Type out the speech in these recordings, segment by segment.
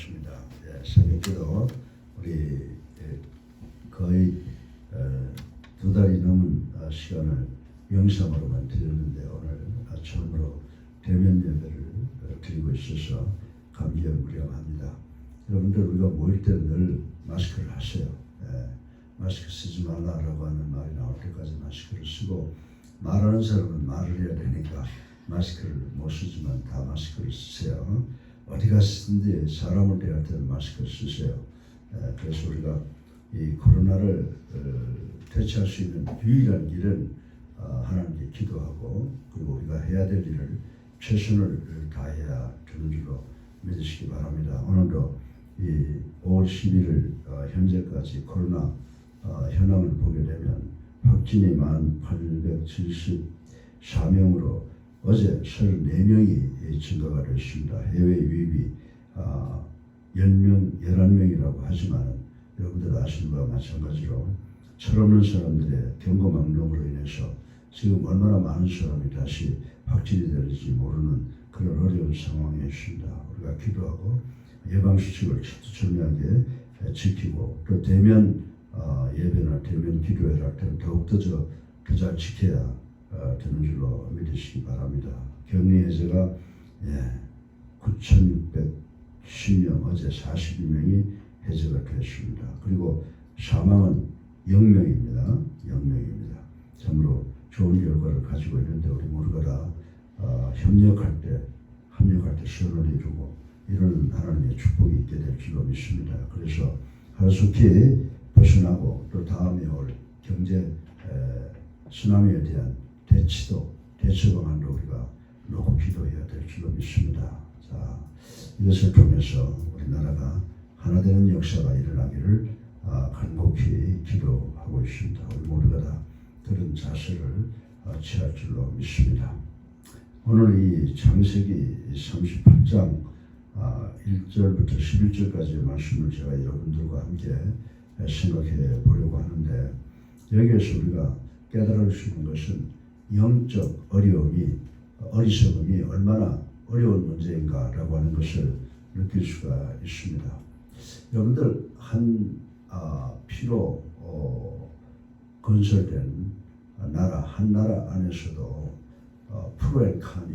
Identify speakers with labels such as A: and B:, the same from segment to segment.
A: 반갑습니다. 새벽기도 우리 거의 2달이 넘은 시간을 영상으로만 드렸는데 오늘 처음으로 대면 예배를 드리고 있어서 감개무량합니다. 여러분들 우리가 모일 때는 늘 마스크를 하세요. 마스크 쓰지 말라라고 하는 말이 나올 때까지 마스크를 쓰고, 말하는 사람은 말을 해야 되니까 마스크를 못 쓰지만 다 마스크를 쓰세요. 어디 갔든지 사람을 대할 때는 마스크를 쓰세요. 그래서 우리가 이 코로나를 대처할 수 있는 유일한 길은 하나님께 기도하고, 그리고 우리가 해야 될 일을 최선을 다해야 되는 줄로 믿으시기 바랍니다. 오늘도 이 5월 11일 현재까지 코로나 현황을 보게 되면 확진이 1874명으로 어제 34명이 증가가 됐습니다. 해외 유입이 11명이라고 하지만 여러분들 아시는 바와 마찬가지로 철없는 사람들의 경고망동으로 인해서 지금 얼마나 많은 사람이 다시 확진이 될지 모르는 그런 어려운 상황에 있습니다. 우리가 기도하고 예방수칙을 철저하게 지키고, 또 대면 예배나 대면 기도회를 할 때는 더욱더 더 잘 지켜야 되는 줄로 믿으시기 바랍니다. 격리 해제가 9,610명, 어제 42명이 해제가 됐습니다. 그리고 사망은 0명입니다. 0명입니다. 참으로 좋은 결과를 가지고 있는데 우리 모두가 다 합력할 때 선을 이루고 이런 하나님의 축복이 있게 될 줄로 믿습니다. 그래서 하루속히 벗어나고 또 다음에 올 경제 쓰나미에 대한 대처 방안도 우리가 놓고 기도해야 될 줄로 믿습니다. 자, 이것을 통해서 우리나라가 하나 되는 역사가 일어나기를 간곡히 기도하고 있습니다. 우리 모두가 다 그런 자세를 취할 줄로 믿습니다. 오늘 이 창세기 38장 1절부터 11절까지의 말씀을 제가 여러분들과 함께 생각해 보려고 하는데, 여기에서 우리가 깨달을 수 있는 것은 영적 어리석음이 얼마나 어려운 문제인가라고 하는 것을 느낄 수가 있습니다. 여러분들 피로 건설된 한 나라 안에서도 프로의 칸이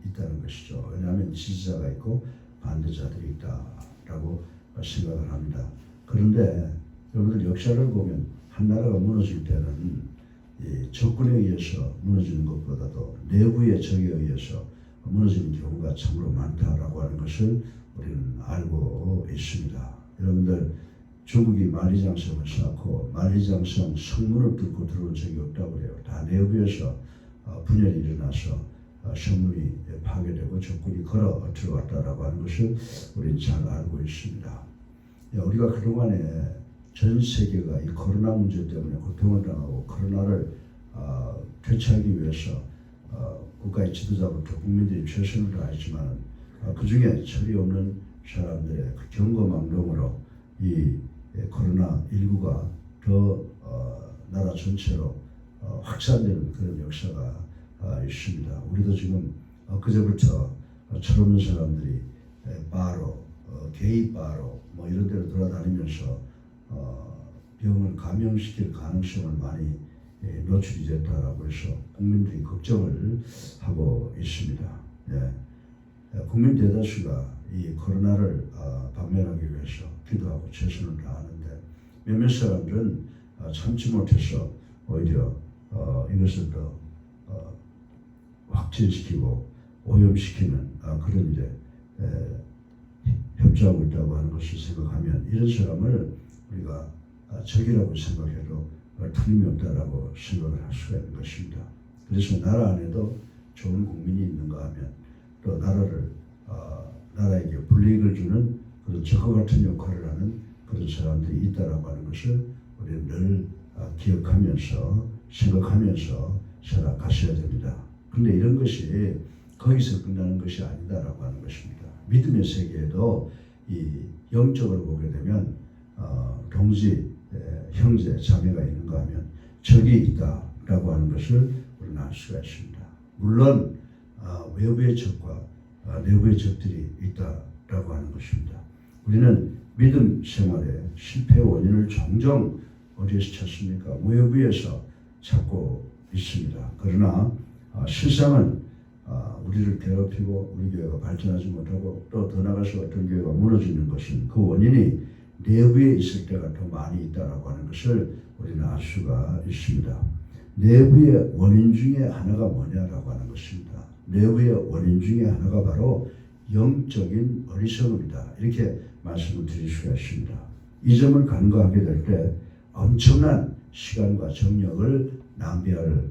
A: 있다는 것이죠. 왜냐하면 지지자가 있고 반대자들이 있다라고 생각을 합니다. 그런데 여러분들 역사를 보면 한 나라가 무너질 때는 적군에 의해서 무너지는 것보다도 내부의 적에 의해서 무너지는 경우가 참으로 많다라고 하는 것을 우리는 알고 있습니다. 여러분들 중국이 만리장성을 쌓고 만리장성 성문을 뚫고 들어온 적이 없다고 그래요. 다 내부에서 분열이 일어나서 성문이 파괴되고 적군이 걸어 들어왔다라고 하는 것을 우리는 잘 알고 있습니다. 우리가 그동안에 전 세계가 이 코로나 문제 때문에 고통을 당하고 코로나를 퇴치하기 위해서 국가의 지도자부터 국민들이 최선을 다했지만 그 중에 철이 없는 사람들의 그 경고망동으로 이 코로나19가 더 나라 전체로 확산되는 그런 역사가 있습니다. 우리도 지금 그제부터 철없는 사람들이 바로 게이 바로 뭐 이런 데로 돌아다니면서 병을 감염시킬 가능성을 많이 노출이 됐다라고 해서 국민들이 걱정을 하고 있습니다. 국민 대다수가 이 코로나를 방면하기 위해서 기도하고 최선을 다하는데, 몇몇 사람들은 참지 못해서 오히려 이것을 더 확진시키고 오염시키는 그런 일에 협조하고 있다고 하는 것을 생각하면, 이런 사람을 우리가 적이라고 생각해도 틀림이 없다라고 생각을 할 수가 있는 것입니다. 그래서 나라 안에도 좋은 국민이 있는가 하면 또 나라에게 불이익을 주는 그런 적과 같은 역할을 하는 그런 사람들이 있다라고 하는 것을 우리는 늘 기억하면서 생각하면서 살아가셔야 됩니다. 그런데 이런 것이 거기서 끝나는 것이 아니다라고 하는 것입니다. 믿음의 세계에도 이 영적으로 보게 되면 동지, 형제, 자매가 있는가 하면 적이 있다라고 하는 것을 우리는 알 수가 있습니다. 물론 외부의 적과 내부의 적들이 있다 있다라고 하는 것입니다. 우리는 믿음 생활의 실패 원인을 종종 어디에서 찾습니까? 외부에서 찾고 있습니다. 그러나 실상은 우리를 괴롭히고 우리 교회가 발전하지 못하고 또 더 나아가서 어떤 교회가 무너지는 것은 그 원인이 내부에 있을 때가 더 많이 있다라고 하는 것을 우리는 알 수가 있습니다. 내부의 원인 중에 하나가 뭐냐라고 하는 것입니다. 내부의 원인 중에 하나가 바로 영적인 어리석음이다. 이렇게 말씀을 드릴 수가 있습니다. 이 점을 간과하게 될 때 엄청난 시간과 정력을 낭비할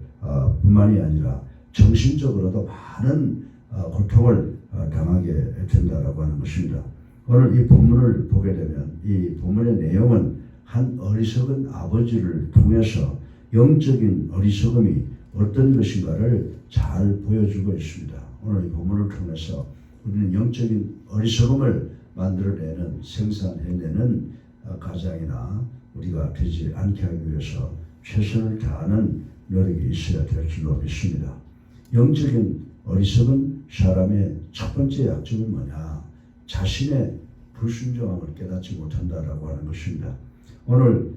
A: 뿐만이 아니라 정신적으로도 많은 고통을 당하게 된다라고 하는 것입니다. 오늘 이 본문을 보게 되면 이 본문의 내용은 한 어리석은 아버지를 통해서 영적인 어리석음이 어떤 것인가를 잘 보여주고 있습니다. 오늘 이 본문을 통해서 우리는 영적인 어리석음을 만들어내는 생산해내는 가장이나 우리가 되지 않게 하기 위해서 최선을 다하는 노력이 있어야 될 줄로 믿습니다. 영적인 어리석은 사람의 첫 번째 약점은 뭐냐? 자신의 불순종함을 깨닫지 못한다라고 하는 것입니다. 오늘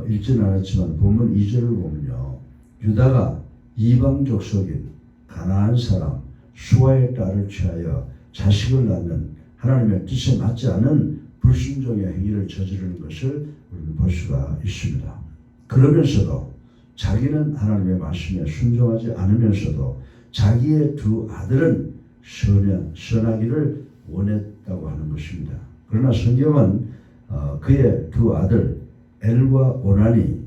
A: 읽지는 않았지만 본문 2절을 보면요. 유다가 이방족 속인 가나안 사람 수아의 딸을 취하여 자식을 낳는 하나님의 뜻에 맞지 않은 불순종의 행위를 저지르는 것을 우리는 볼 수가 있습니다. 그러면서도 자기는 하나님의 말씀에 순종하지 않으면서도 자기의 두 아들은 선하기를 원했다고 하는 것입니다. 그러나 성경은 그의 두 아들 엘과 오난이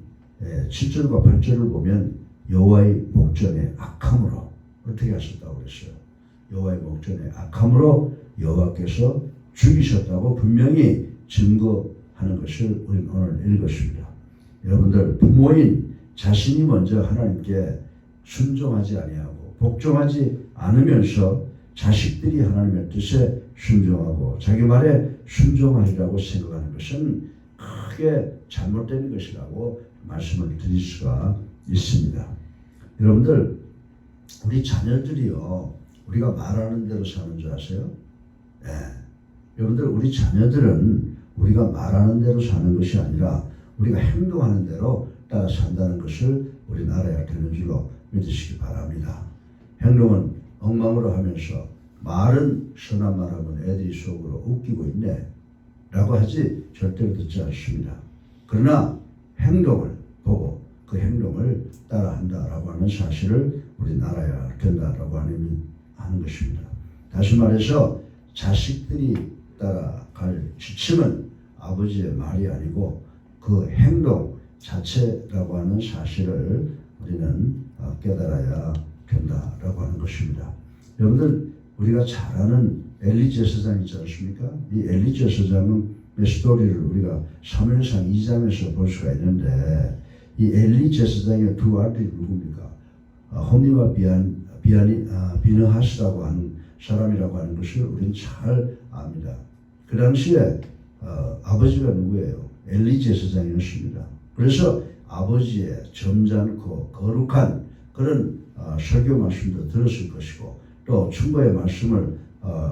A: 7절과 8절을 보면 여호와의 목전에 악함으로 어떻게 하셨다고 그랬어요? 여호와의 목전에 악함으로 여호와께서 죽이셨다고 분명히 증거하는 것을 우리는 오늘 읽었습니다. 여러분들 부모인 자신이 먼저 하나님께 순종하지 아니하고 복종하지 않으면서 자식들이 하나님의 뜻에 순종하고 자기 말에 순종하리라고 생각하는 것은 크게 잘못된 것이라고 말씀을 드릴 수가 있습니다. 여러분들 우리 자녀들이요 우리가 말하는 대로 사는 줄 아세요? 네. 여러분들 우리 자녀들은 우리가 말하는 대로 사는 것이 아니라 우리가 행동하는 대로 따라 산다는 것을 우리는 알아야 되는 줄로 믿으시기 바랍니다. 행동은 엉망으로 하면서 말은 선한 말하면 애들이 속으로 웃기고 있네 라고 하지 절대로 듣지 않습니다. 그러나 행동을 보고 그 행동을 따라한다라고 하는 사실을 우리는 알아야 된다라고 하는 것입니다. 다시 말해서 자식들이 따라갈 지침은 아버지의 말이 아니고 그 행동 자체라고 하는 사실을 우리는 깨달아야 된다라고 하는 것입니다. 여러분들 우리가 잘 아는 엘리 제사장 있지 않습니까? 이 엘리 제사장은 스토리를 우리가 사무엘상 2장에서 볼 수가 있는데 이 엘리 제사장의 두 아들이 누굽니까? 홈니와 비느하스라고 하는 사람이라고 하는 것을 우리는 잘 압니다. 그 당시에 아버지가 누구예요? 엘리 제사장이었습니다. 그래서 아버지의 점잖고 거룩한 그런 설교 말씀도 들었을 것이고 또 충고의 말씀을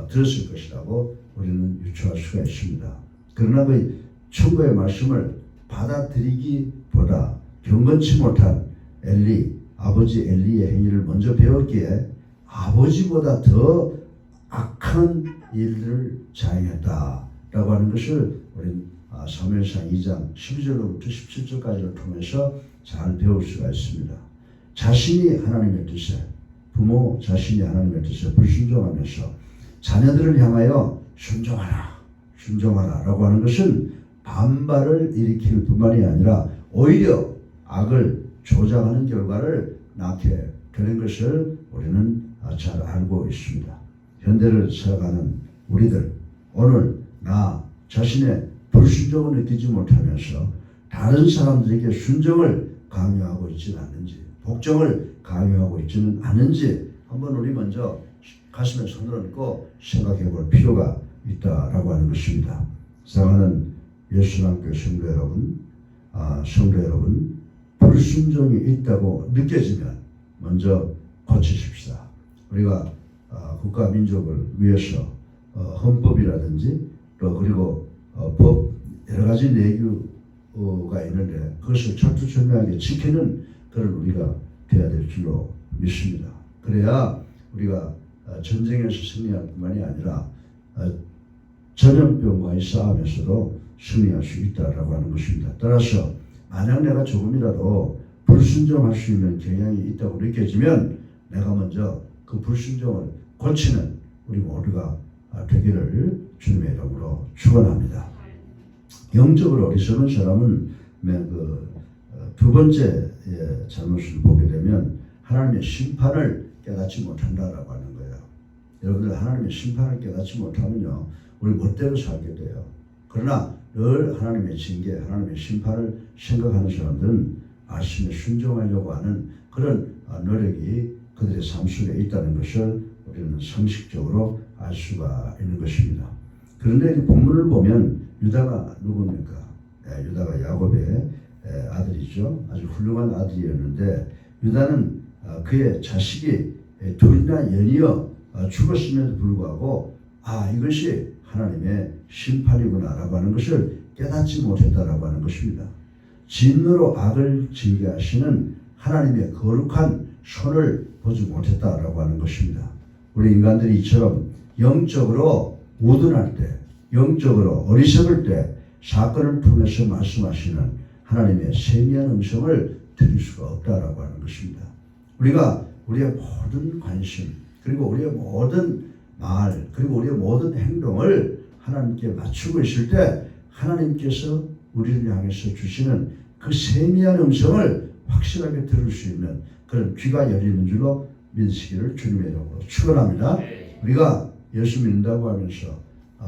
A: 들었을 것이라고 우리는 유추할 수가 있습니다. 그러나 그 충고의 말씀을 받아들이기보다 경건치 못한 아버지 엘리의 행위를 먼저 배웠기에 아버지보다 더 악한 일들을 자행했다라고 하는 것을 우리는 사무엘상 2장 12절로부터 17절까지를 통해서 잘 배울 수가 있습니다. 자신이 하나님의 뜻에 부모 자신이 하나님의 뜻에 불순종하면서 자녀들을 향하여 순종하라 라고 하는 것은 반발을 일으킬 뿐만이 아니라 오히려 악을 조장하는 결과를 낳게 되는 것을 우리는 잘 알고 있습니다. 현대를 살아가는 우리들 오늘 나 자신의 불순종을 느끼지 못하면서 다른 사람들에게 순종을 강요하고 있지는 않는지 복종을 강요하고 있지는 않은지 한번 우리 먼저 가슴에 손을 얹고 생각해 볼 필요가 있다라고 하는 것입니다. 사랑하는 예수님께 성도 여러분, 불순종이 있다고 느껴지면 먼저 고치십시다. 우리가 국가 민족을 위해서 헌법이라든지 또 그리고 법 여러 가지 내규가 있는데 그것을 철두철미하게 지키는 그런 우리가 되어야 될 줄로 믿습니다. 그래야 우리가 전쟁에서 승리할 뿐만이 아니라 전염병과의 싸움에서도 승리할 수 있다라고 하는 것입니다. 따라서 만약 내가 조금이라도 불순종할 수 있는 경향이 있다고 느껴지면 내가 먼저 그 불순종을 고치는 우리 모두가 되기를 주님의 이름으로 축원합니다. 영적으로 어리석은 사람은 두 번째 잘못을 보게 되면 하나님의 심판을 깨닫지 못한다라고 하는 거예요. 여러분들 하나님의 심판을 깨닫지 못하면요 우리 멋대로 살게 돼요. 그러나 늘 하나님의 징계, 하나님의 심판을 생각하는 사람들은 말씀에 순종하려고 하는 그런 노력이 그들의 삶 속에 있다는 것을 우리는 상식적으로 알 수가 있는 것입니다. 그런데 이 본문을 보면 유다가 누굽니까? 유다가 야곱의 아들이죠. 아주 훌륭한 아들이었는데 유다는 그의 자식이 둘이나 연이어 죽었음에도 불구하고 이것이 하나님의 심판이구나라고 하는 것을 깨닫지 못했다라고 하는 것입니다. 진노로 악을 징계하시는 하나님의 거룩한 손을 보지 못했다라고 하는 것입니다. 우리 인간들이 이처럼 영적으로 우둔할 때, 영적으로 어리석을 때 사건을 통해서 말씀하시는 하나님의 세미한 음성을 들을 수가 없다라고 하는 것입니다. 우리가 우리의 모든 관심, 그리고 우리의 모든 말, 그리고 우리의 모든 행동을 하나님께 맞추고 있을 때 하나님께서 우리를 향해서 주시는 그 세미한 음성을 확실하게 들을 수 있는 그런 귀가 열리는 줄로 믿으시기를 주님의 이름으로 축원합니다. 우리가 예수 믿는다고 하면서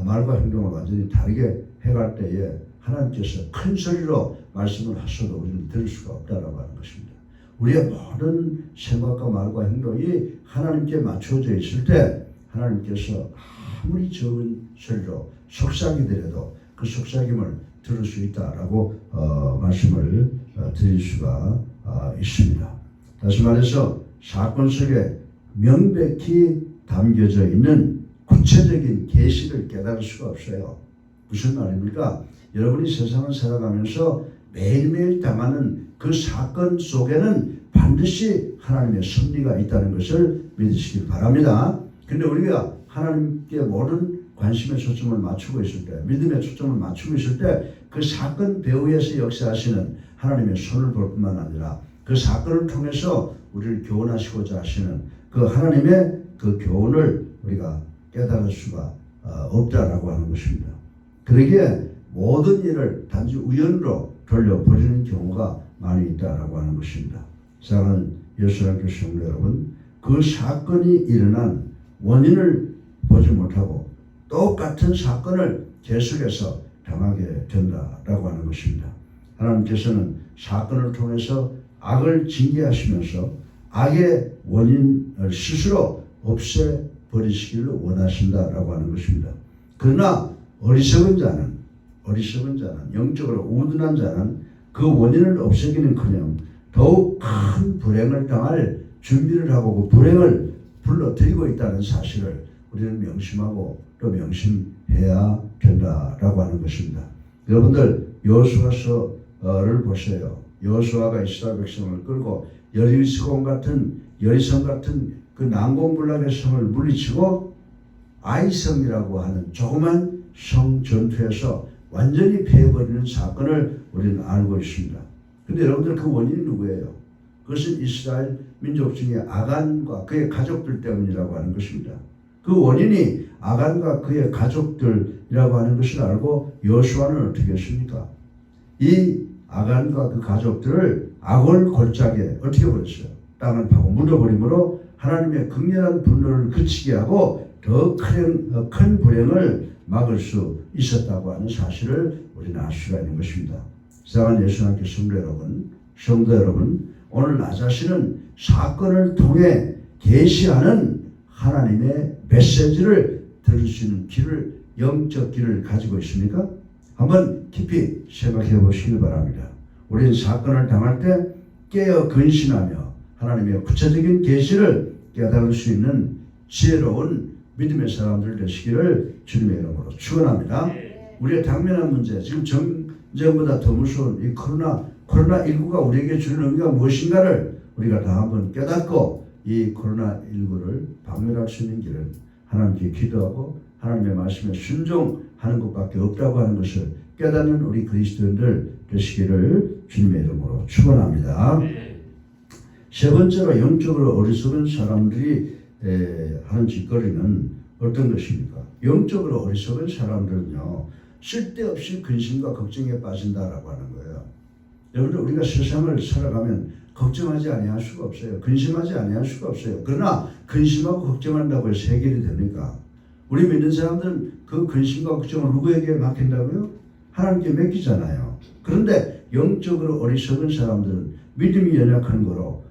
A: 말과 행동을 완전히 다르게 해갈 때에 하나님께서 큰 소리로 말씀을 하셔도 우리는 들을 수가 없다라고 하는 것입니다. 우리의 모든 생각과 말과 행동이 하나님께 맞춰져 있을 때 하나님께서 아무리 적은 소리로 속삭이더라도 그 속삭임을 들을 수 있다라고 말씀을 드릴 수가 있습니다. 다시 말해서 사건 속에 명백히 담겨져 있는 구체적인 계시를 깨달을 수가 없어요. 무슨 말입니까? 여러분이 세상을 살아가면서 매일매일 당하는 그 사건 속에는 반드시 하나님의 섭리가 있다는 것을 믿으시길 바랍니다. 그런데 우리가 하나님께 모든 관심의 초점을 맞추고 있을 때, 믿음의 초점을 맞추고 있을 때 그 사건 배후에서 역사하시는 하나님의 손을 볼 뿐만 아니라 그 사건을 통해서 우리를 교훈하시고자 하시는 그 하나님의 그 교훈을 우리가 깨달을 수가 없다라고 하는 것입니다. 그러기에 모든 일을 단지 우연으로 돌려버리는 경우가 많이 있다라고 하는 것입니다. 사랑하는 예수님의 성도 여러분, 그 사건이 일어난 원인을 보지 못하고 똑같은 사건을 계속해서 당하게 된다라고 하는 것입니다. 하나님께서는 사건을 통해서 악을 징계하시면서 악의 원인을 스스로 없애버리시기를 원하신다라고 하는 것입니다. 그러나 어리석은 자는 영적으로 우둔한 자는 그 원인을 없애기는커녕 더욱 큰 불행을 당할 준비를 하고 그 불행을 불러들이고 있다는 사실을 우리는 명심하고 또 명심해야 된다라고 하는 것입니다. 여러분들 여호수아서를 보세요. 여호수아가 이스라엘 백성을 끌고 여리성 같은 그 난공불락의 성을 물리치고 아이성이라고 하는 조그만 성 전투에서 완전히 패해버리는 사건을 우리는 알고 있습니다. 그런데 여러분들 그 원인이 누구예요? 그것은 이스라엘 민족 중에 아간과 그의 가족들 때문이라고 하는 것입니다. 그 원인이 아간과 그의 가족들이라고 하는 것을 알고 여호수아는 어떻게 했습니까? 이 아간과 그 가족들을 악을 골짜기에 어떻게 버렸어요? 땅을 파고 묻어버림으로 하나님의 극렬한 분노를 그치게 하고 더 큰 불행을 막을 수 있었다고 하는 사실을 우리는 알 수가 있는 것입니다. 사랑하는 예수님께 성도 여러분, 오늘 나 자신은 사건을 통해 계시하는 하나님의 메시지를 들을 수 있는 영적 길을 가지고 있습니까? 한번 깊이 생각해 보시길 바랍니다. 우리는 사건을 당할 때 깨어 근신하며 하나님의 구체적인 계시를 깨달을 수 있는 지혜로운 믿음의 사람들 되시기를 주님의 이름으로 축원합니다. 우리의 당면한 문제, 지금 전쟁보다 더 무서운 이 코로나19가 우리에게 주는 의미가 무엇인가를 우리가 다 한번 깨닫고 이 코로나19를 박멸할 수 있는 길을 하나님께 기도하고 하나님의 말씀에 순종하는 것밖에 없다고 하는 것을 깨닫는 우리 그리스도인들 되시기를 주님의 이름으로 축원합니다. 세 번째로 영적으로 어리석은 사람들이 하는 짓거리는 어떤 것입니까? 영적으로 어리석은 사람들은요, 쓸데없이 근심과 걱정에 빠진다라고 하는 거예요. 여러분들, 우리가 세상을 살아가면 걱정하지 아니할 수가 없어요. 근심하지 아니할 수가 없어요. 그러나 근심하고 걱정한다고 해서 해결이 됩니까? 우리 믿는 사람들은 그 근심과 걱정을 누구에게 맡긴다고요? 하나님께 맡기잖아요. 그런데 영적으로 어리석은 사람들은 믿음이 연약한 거로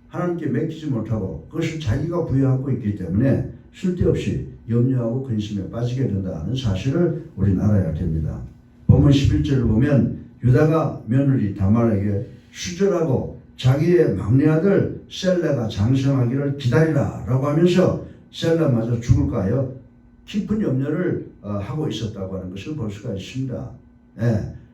A: 하나님께 맡기지 못하고 그것을 자기가 부여하고 있기 때문에 쓸데없이 염려하고 근심에 빠지게 된다는 사실을 우리는 알아야 됩니다. 본문 11절을 보면 유다가 며느리 다말에게 수절하고 자기의 막내 아들 셀레가 장성하기를 기다리라 라고 하면서 셀레마저 죽을까 하여 깊은 염려를 하고 있었다고 하는 것을 볼 수가 있습니다.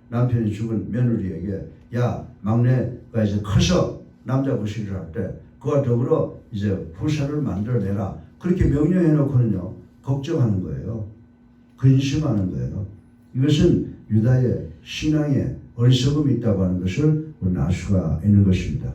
A: 남편이 죽은 며느리에게 야, 막내가 이제 커서 남자 부실을 할 때 그와 더불어 이제 후사를 만들어내라, 그렇게 명령해 놓고는요 걱정하는 거예요. 근심하는 거예요. 이것은 유다의 신앙에 어리석음이 있다고 하는 것을 우리는 알 수가 있는 것입니다.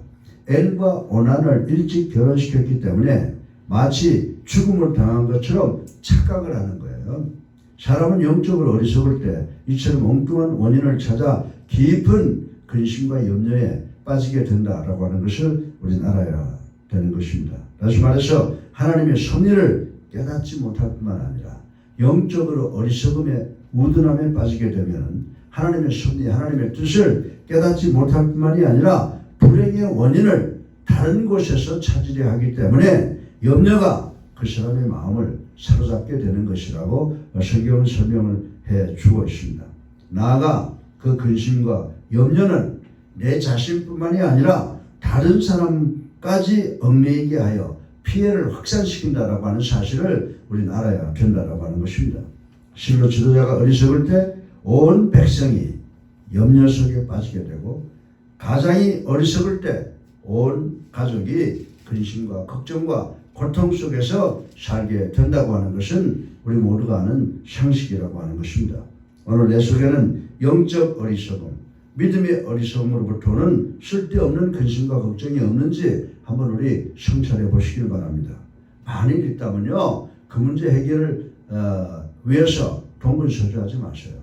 A: 엘과 오난을 일찍 결혼시켰기 때문에 마치 죽음을 당한 것처럼 착각을 하는 거예요. 사람은 영적으로 어리석을 때 이처럼 엉뚱한 원인을 찾아 깊은 근심과 염려에 빠지게 된다라고 하는 것을 우리는 알아야 되는 것입니다. 다시 말해서 하나님의 섭리를 깨닫지 못할 뿐만 아니라 영적으로 어리석음에 우둔함에 빠지게 되면 하나님의 섭리, 하나님의 뜻을 깨닫지 못할 뿐만이 아니라 불행의 원인을 다른 곳에서 찾으려 하기 때문에 염려가 그 사람의 마음을 사로잡게 되는 것이라고 성경은 설명을 해 주고 있습니다. 나아가 그 근심과 염려는 내 자신뿐만이 아니라 다른 사람까지 얽매이게 하여 피해를 확산시킨다라고 하는 사실을 우리는 알아야 된다라고 하는 것입니다. 실로 지도자가 어리석을 때 온 백성이 염려 속에 빠지게 되고, 가장이 어리석을 때 온 가족이 근심과 걱정과 고통 속에서 살게 된다고 하는 것은 우리 모두가 아는 상식이라고 하는 것입니다. 오늘 내 속에는 영적 어리석음, 믿음의 어리석음으로부터는 쓸데없는 근심과 걱정이 없는지 한번 우리 성찰해 보시길 바랍니다. 만일 있다면요, 그 문제 해결을 위해서 동분서주하지 마세요.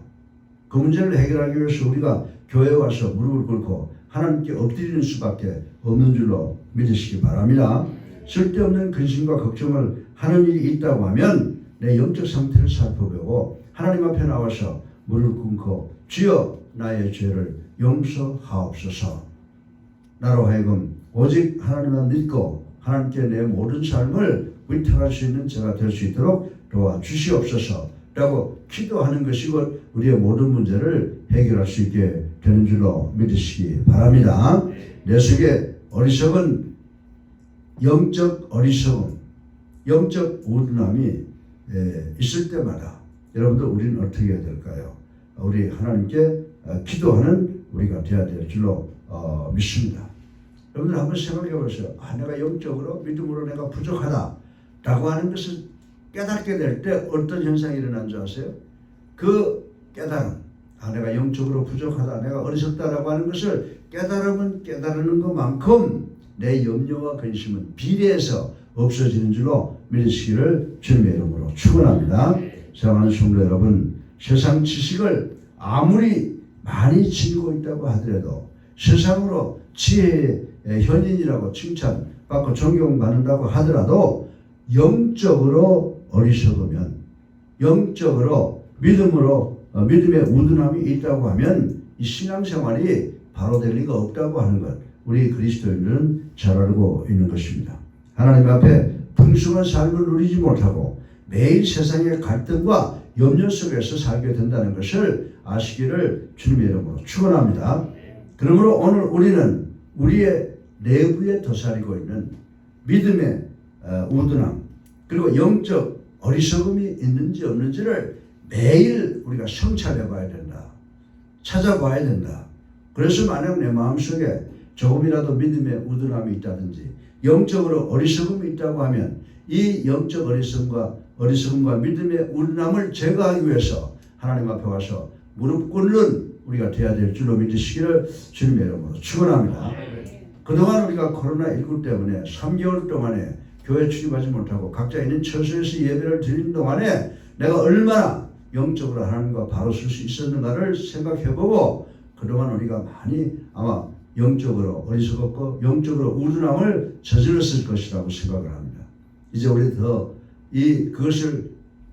A: 그 문제를 해결하기 위해서 우리가 교회에 와서 무릎을 꿇고 하나님께 엎드리는 수밖에 없는 줄로 믿으시기 바랍니다. 쓸데없는 근심과 걱정을 하는 일이 있다고 하면 내 영적 상태를 살펴보고 하나님 앞에 나와서 무릎을 꿇고 주여 나의 죄를 용서하옵소서, 나로 하여금 오직 하나님만 믿고 하나님께 내 모든 삶을 위탁할 수 있는 제가 될 수 있도록 도와주시옵소서 라고 기도하는 것이고 우리의 모든 문제를 해결할 수 있게 되는 줄로 믿으시기 바랍니다. 내 속에 어리석은 영적 어리석음, 영적 우둔함이 있을 때마다 여러분들 우리는 어떻게 해야 될까요? 우리 하나님께 기도하는 우리가 되어야 될 줄로 믿습니다. 여러분들 한번 생각해 보세요. 내가 영적으로 믿음으로 내가 부족하다라고 하는 것을 깨닫게 될 때 어떤 현상이 일어난 줄 아세요? 그 깨달음, 내가 영적으로 부족하다, 내가 어리석다라고 하는 것을 깨달으면 깨달는 것만큼 내 염려와 근심은 비례해서 없어지는 줄로 믿으시기를 주님의 이름으로 축원합니다. 사랑하는 성도 여러분, 세상 지식을 아무리 많이 지니고 있다고 하더라도, 세상으로 지혜의 현인이라고 칭찬받고 존경받는다고 하더라도 영적으로 어리석으면, 영적으로 믿음의 우둔함이 있다고 하면 이 신앙생활이 바로 될 리가 없다고 하는 것, 우리 그리스도인들은 잘 알고 있는 것입니다. 하나님 앞에 풍성한 삶을 누리지 못하고 매일 세상의 갈등과 염려 속에서 살게 된다는 것을 아시기를 주님의 이름으로 축원합니다. 그러므로 오늘 우리는 우리의 내부에 도사리고 있는 믿음의 우둔함, 그리고 영적 어리석음이 있는지 없는지를 매일 우리가 성찰해 봐야 된다. 찾아봐야 된다. 그래서 만약 내 마음속에 조금이라도 믿음의 우둔함이 있다든지 영적으로 어리석음이 있다고 하면 이 영적 어리석음과 믿음의 우둔함을 제거하기 위해서 하나님 앞에 와서 무릎 꿇는 우리가 되어야 될 줄로 믿으시기를 주님의 이름으로 축원합니다. 그동안 우리가 코로나19 때문에 3개월 동안에 교회 출입하지 못하고 각자 있는 처소에서 예배를 드리는 동안에 내가 얼마나 영적으로 하나님과 바로 쓸 수 있었는가를 생각해보고 그동안 우리가 많이 아마 영적으로 어리석었고 영적으로 우둔함을 저질렀을 것이라고 생각을 합니다. 이제 우리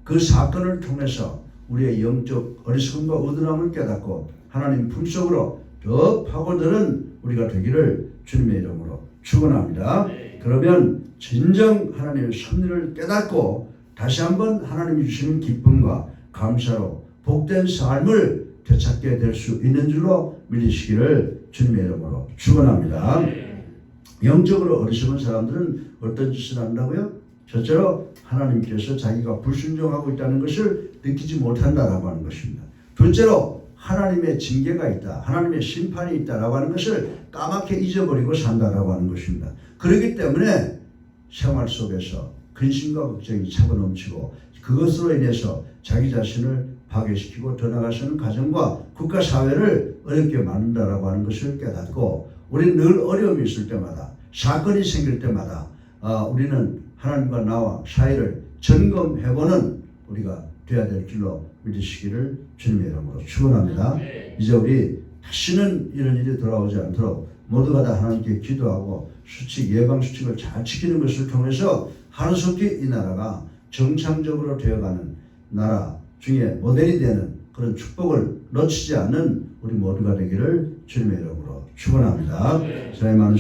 A: 그 사건을 통해서 우리의 영적 어리석음과 우둔함을 깨닫고 하나님 품속으로 더 파고드는 우리가 되기를 주님의 이름으로 축원합니다. 그러면 진정 하나님의 섭리를 깨닫고 다시 한번 하나님이 주시는 기쁨과 감사로 복된 삶을 되찾게 될 수 있는 줄로 믿으시기를 주님의 이름으로 축원합니다. 영적으로 어리석은 사람들은 어떤 짓을 한다고요? 첫째로 하나님께서 자기가 불순종하고 있다는 것을 느끼지 못한다라고 하는 것입니다. 둘째로 하나님의 징계가 있다, 하나님의 심판이 있다라고 하는 것을 까맣게 잊어버리고 산다라고 하는 것입니다. 그렇기 때문에 생활 속에서 근심과 걱정이 차고 넘치고 그것으로 인해서 자기 자신을 파괴시키고 더 나아가서는 가정과 국가 사회를 어렵게 만든다라고 하는 것을 깨닫고 우리는 늘 어려움이 있을 때마다 사건이 생길 때마다 우리는 하나님과 나와 사이를 점검해보는 우리가 되어야 될 줄로 믿으시기를 주님의 이름으로 축원합니다. 이제 우리 다시는 이런 일이 돌아오지 않도록 모두가 다 하나님께 기도하고 예방 수칙을 잘 지키는 것을 통해서 하루속히 이 나라가 정상적으로 되어가는 나라 중에 모델이 되는 그런 축복을 놓치지 않는 우리 모두가 되기를 주님의 이름으로 축원합니다. 사랑의 많은